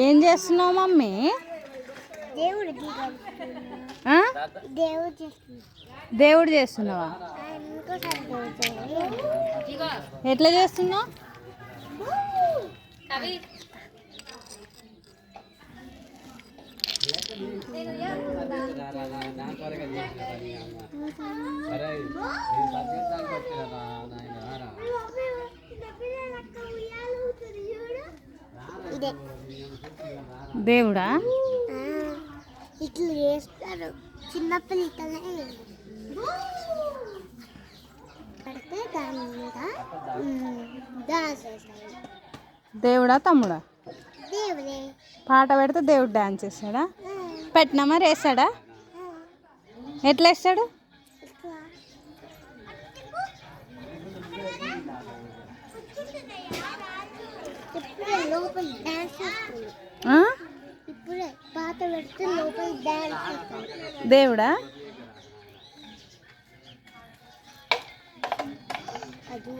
ఏం చేస్తున్నావు మమ్మీ? దేవుడు చేస్తున్నావా? ఎట్లా చేస్తున్నావు? దేవుడా ఇట్లా చేస్తారు చిన్నపిల్లలే పడితే దాని మీద డాన్స్ చేస్తారు. దేవుడా తమ్ముడా? దేవుడే. పాట పెడితే దేవుడు డాన్స్ చేస్తాడా? పెట్టినా మరి వేస్తాడా? ఎట్లా వేస్తాడు? లోపల డాన్స్ చేస్తాడు. ఇప్పుడే పాట పెడితే లోపల డాన్స్ చేస్తాడు. దేవుడా? అది